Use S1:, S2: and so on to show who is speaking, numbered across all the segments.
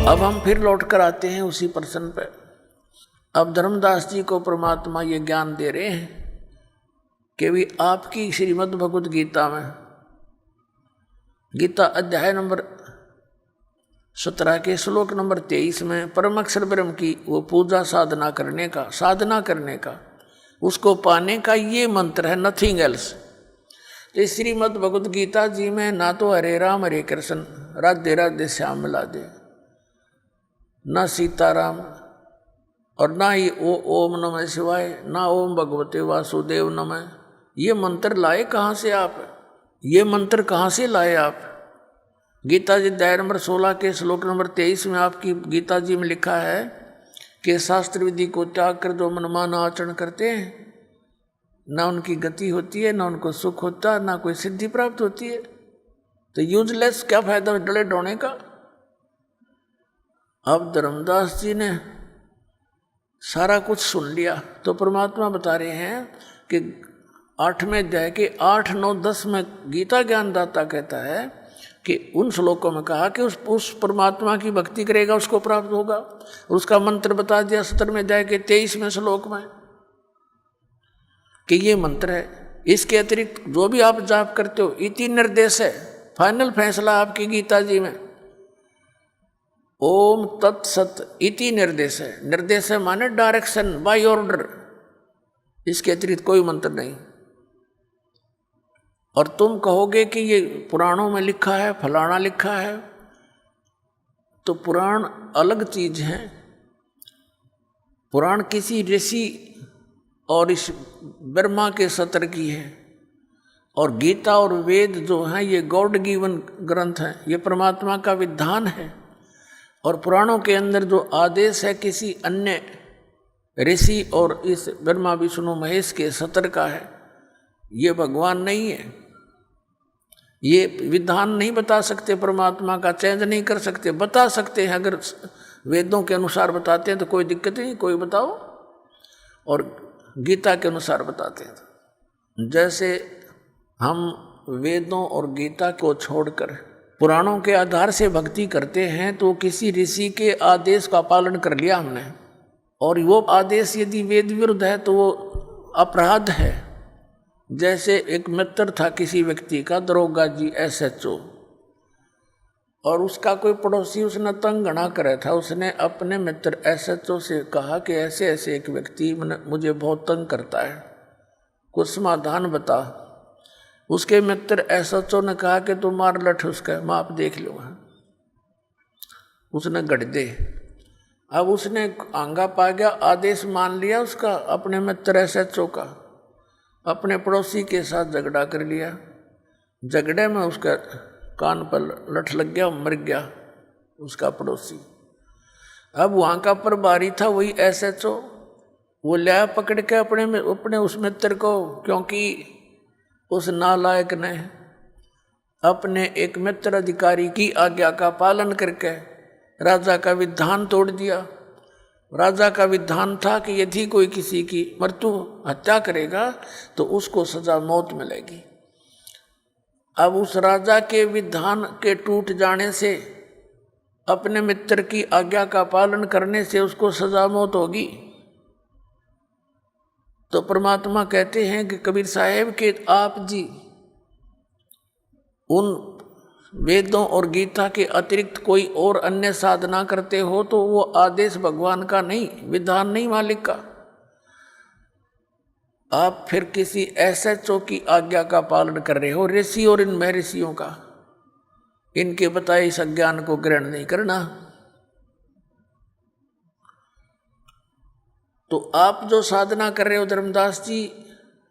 S1: अब हम फिर लौट कर आते हैं उसी प्रश्न पे। अब धर्मदास जी को परमात्मा ये ज्ञान दे रहे हैं कि भी आपकी श्रीमद् भगवद गीता में, गीता अध्याय नंबर 17 के श्लोक नंबर 23 में परम अक्षर ब्रह्म की वो पूजा साधना करने का उसको पाने का ये मंत्र है, नथिंग एल्स। तो श्रीमद् भगवद गीता जी में ना तो हरे राम हरे कृष्ण राधे राधे श्याम मिला दे, ना सीताराम, और ना ही ओम नमः शिवाय, ना ओम भगवते वासुदेव नमः। ये मंत्र लाए कहाँ से आप? ये मंत्र कहाँ से लाए आप? गीता जी अध्याय नंबर 16 के श्लोक नंबर 23 में आपकी गीता जी में लिखा है कि शास्त्र विधि को त्याग कर जो मनमाना आचरण करते हैं, ना उनकी गति होती है, ना उनको सुख होता है, ना कोई सिद्धि प्राप्त होती है। तो यूजलेस, क्या फायदा डले डोने का। अब धर्मदास जी ने सारा कुछ सुन लिया तो परमात्मा बता रहे हैं कि 8वें अध्याय के 8, 9, 10 में गीता ज्ञानदाता कहता है कि उन श्लोकों में कहा कि उस परमात्मा की भक्ति करेगा उसको प्राप्त होगा। उसका मंत्र बता दिया 17वें अध्याय के 23वें श्लोक में कि ये मंत्र है। इसके अतिरिक्त जो भी आप जाप करते हो, इति निर्देश है, फाइनल फैसला आपकी गीता जी में ओम तत्सत इति निर्देश है। निर्देश है माने डायरेक्शन, बाय ऑर्डर, इसके अतिरिक्त कोई मंत्र नहीं। और तुम कहोगे कि ये पुराणों में लिखा है, फलाना लिखा है, तो पुराण अलग चीज है। पुराण किसी ऋषि और इस ब्रह्मा के सत्र की है, और गीता और वेद जो हैं ये गॉड गिवन ग्रंथ हैं, ये परमात्मा का विधान है। और पुराणों के अंदर जो आदेश है किसी अन्य ऋषि और इस ब्रह्मा विष्णु महेश के सत्र का है, ये भगवान नहीं है। ये विधान नहीं बता सकते, परमात्मा का चेंज नहीं कर सकते। बता सकते हैं अगर वेदों के अनुसार बताते हैं तो कोई दिक्कत नहीं, कोई बताओ, और गीता के अनुसार बताते हैं। जैसे हम वेदों और गीता को छोड़कर पुराणों के आधार से भक्ति करते हैं तो किसी ऋषि के आदेश का पालन कर लिया हमने, और वो आदेश यदि वेद विरुद्ध है तो वो अपराध है। जैसे एक मित्र था किसी व्यक्ति का, दरोगा जी SHO, और उसका कोई पड़ोसी उसने तंग घना करे था। उसने अपने मित्र SHO से कहा कि ऐसे ऐसे एक व्यक्ति मुझे बहुत तंग करता है, कुछ समाधान बता। उसके मित्र SHO ने कहा कि तुम मार लठ उसका, मैं आप देख लूँगा। उसने गढ़ दे। अब उसने आंगा पा गया, आदेश मान लिया उसका, अपने मित्र SHO का, अपने पड़ोसी के साथ झगड़ा कर लिया। झगड़े में उसका कान पर लठ लग गया, मर गया उसका पड़ोसी। अब वहाँ का प्रभारी था वही SHO, वो लिया पकड़ के अपने उस मित्र को, क्योंकि उस नालायक ने अपने एक मित्र अधिकारी की आज्ञा का पालन करके राजा का विधान तोड़ दिया। राजा का विधान था कि यदि कोई किसी की मृत्यु हत्या करेगा तो उसको सजा मौत मिलेगी। अब उस राजा के विधान के टूट जाने से, अपने मित्र की आज्ञा का पालन करने से उसको सजा मौत होगी। तो परमात्मा कहते हैं कि कबीर साहेब के आप जी उन वेदों और गीता के अतिरिक्त कोई और अन्य साधना करते हो तो वो आदेश भगवान का नहीं, विधान नहीं मालिक का। आप फिर किसी SHO की आज्ञा का पालन कर रहे हो, ऋषि और इन महर्षियों का, इनके बताए इस अज्ञान को ग्रहण नहीं करना। तो आप जो साधना कर रहे हो धर्मदास जी,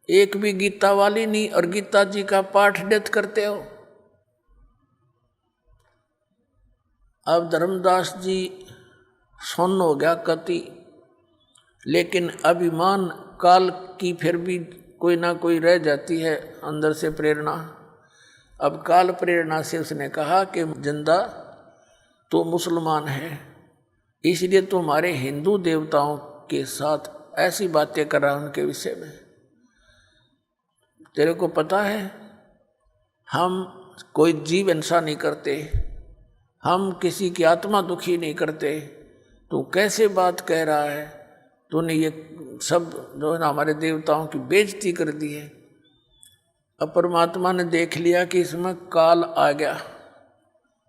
S1: एक भी गीता वाली नहीं, और गीता जी का पाठ डेथ करते हो। अब धर्मदास जी सुन्न हो गया कति, लेकिन अभिमान काल की फिर भी कोई ना कोई रह जाती है अंदर से प्रेरणा। अब काल प्रेरणा से उसने कहा कि जिंदा तो मुसलमान है, इसलिए तो हमारे हिंदू देवताओं के साथ ऐसी बातें कर रहा है उनके विषय में। तेरे को पता है हम कोई जीव हिंसा नहीं करते, हम किसी की आत्मा दुखी नहीं करते, तो कैसे बात कह रहा है, तूने ये सब जो है ना हमारे देवताओं की बेइज्जती कर दी है। अब परमात्मा ने देख लिया कि इसमें काल आ गया,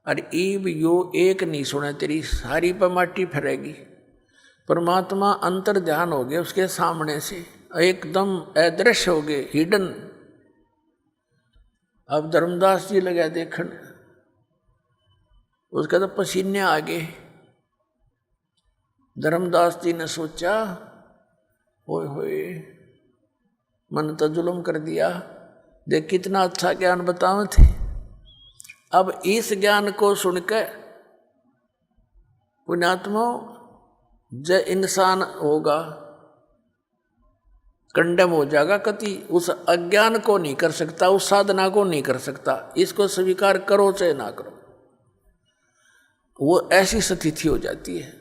S1: और ईब यो एक नहीं सुने तेरी सारी पर माटी फिरेगी। परमात्मा अंतर ध्यान हो गए उसके सामने से, एकदम अदृश्य हो गए, हिडन। अब धर्मदास जी लगा देखने, उसका तो पसीने आ गए। धर्मदास जी ने सोचा, ओए होए मन तो जुल्म कर दिया, देख कितना अच्छा ज्ञान बतावे थे। अब इस ज्ञान को सुनकर पुण्यात्मा जय इंसान होगा, कंडेम हो जाएगा, कति उस अज्ञान को नहीं कर सकता, उस साधना को नहीं कर सकता। इसको स्वीकार करो चाहे ना करो, वो ऐसी स्थिति हो जाती है।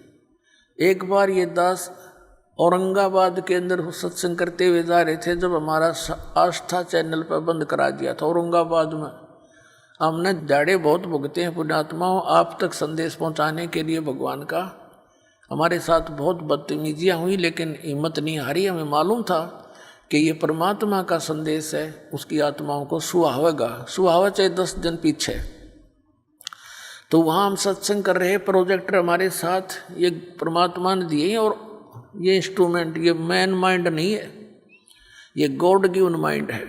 S1: एक बार ये दास औरंगाबाद के अंदर सत्संग करते हुए जा रहे थे, जब हमारा आस्था चैनल पर बंद करा दिया था औरंगाबाद में। हमने दाड़े बहुत भुगते हैं पुण्यात्माओं, आप तक संदेश पहुंचाने के लिए भगवान का। हमारे साथ बहुत बदतमीजियाँ हुई, लेकिन हिम्मत नहीं हारी। हमें मालूम था कि ये परमात्मा का संदेश है, उसकी आत्माओं को सुहावेगा, सुहावे चाहे 10 दिन पीछे। तो वहाँ हम सत्संग कर रहे, प्रोजेक्टर हमारे साथ, ये परमात्मा ने दिए हैं, और ये इंस्ट्रूमेंट, ये मैन माइंड नहीं है, ये गॉड गिवन माइंड है,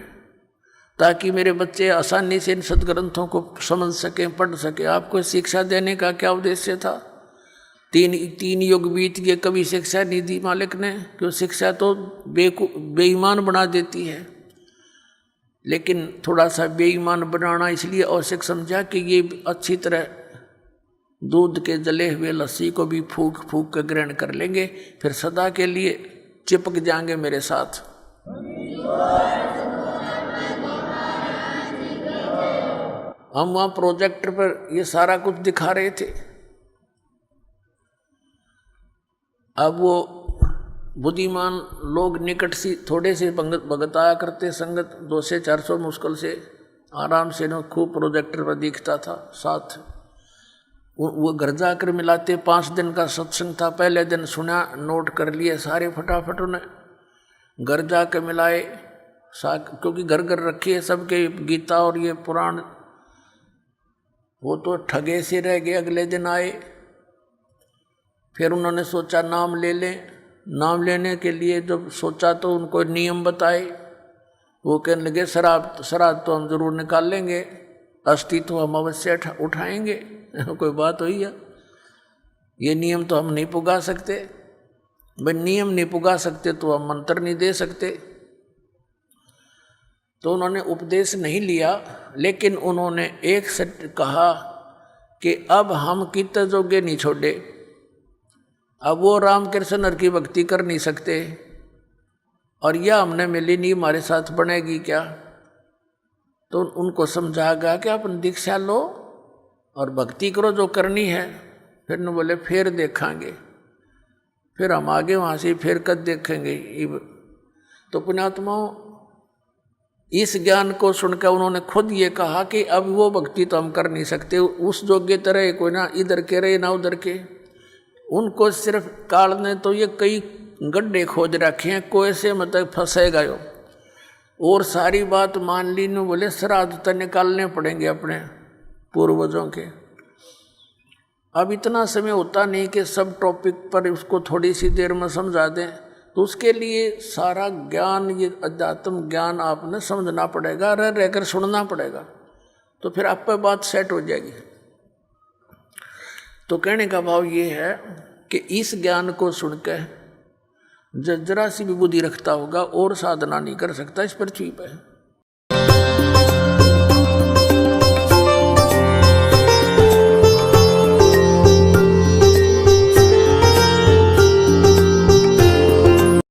S1: ताकि मेरे बच्चे आसानी से इन सदग्रंथों को समझ सकें, पढ़ सकें। आपको शिक्षा देने का क्या उद्देश्य था? तीन युग बीत गए, कभी शिक्षा नहीं दी मालिक ने, क्यों? शिक्षा तो बेईमान बना देती है। लेकिन थोड़ा सा बेईमान बनाना इसलिए आवश्यक समझा कि ये अच्छी तरह दूध के जले हुए लस्सी को भी फूक फूक कर ग्रहण कर लेंगे, फिर सदा के लिए चिपक जाएंगे मेरे साथ। हम वहाँ प्रोजेक्टर पर ये सारा कुछ दिखा रहे थे। अब वो बुद्धिमान लोग निकट सी थोड़े से भगत आया करते, संगत 200 से 400 मुश्किल से आराम से न खूब प्रोजेक्टर पर दिखता था। साथ वो घर जाकर मिलाते। 5 दिन का सत्संग था, पहले दिन सुना, नोट कर लिए सारे फटाफट उन्हें। घर जाकर मिलाए, क्योंकि घर घर रखी है सबके गीता और ये पुराण। वो तो ठगे से रह गए। अगले दिन आए, फिर उन्होंने सोचा नाम ले लें। नाम लेने के लिए जब सोचा तो उनको नियम बताए। वो कहने लगे शराब तो हम जरूर निकाल लेंगे, अस्थि तो हम अवश्य उठाएंगे। कोई बात हुई है? ये नियम तो हम नहीं पुगा सकते। भाई नियम नहीं पुगा सकते तो हम मंत्र नहीं दे सकते। तो उन्होंने उपदेश नहीं लिया, लेकिन उन्होंने एक सत्य कहा कि अब हम कित जोगे नहीं छोड़े। अब वो रामकृष्ण हर की भक्ति कर नहीं सकते, और यह हमने मिली नहीं हमारे साथ बनेगी क्या? तो उनको समझा गया कि अपन दीक्षा लो और भक्ति करो जो करनी है। फिर न बोले फिर देखेंगे, फिर हम आगे वहाँ से फिर कद देखेंगे। तो पुण्यात्माओं, इस ज्ञान को सुनकर उन्होंने खुद ये कहा कि अब वो भक्ति तो हम कर नहीं सकते, उस योग्य तरह कोई ना इधर के रहे ना उधर के। उनको सिर्फ काल ने तो ये कई गड्ढे खोज रखे हैं, कोई से मतलब फंसेगा यो। और सारी बात मान ली न बोले श्राद्ध तो निकालने पड़ेंगे अपने पूर्वजों के। अब इतना समय होता नहीं कि सब टॉपिक पर उसको थोड़ी सी देर में समझा दें, तो उसके लिए सारा ज्ञान, ये अध्यात्म ज्ञान आपने समझना पड़ेगा, रह रहकर सुनना पड़ेगा, तो फिर आप पर बात सेट हो जाएगी। तो कहने का भाव ये है कि इस ज्ञान को सुनकर जरा सी भी बुद्धि रखता होगा और साधना नहीं कर सकता इस पृथ्वी पर।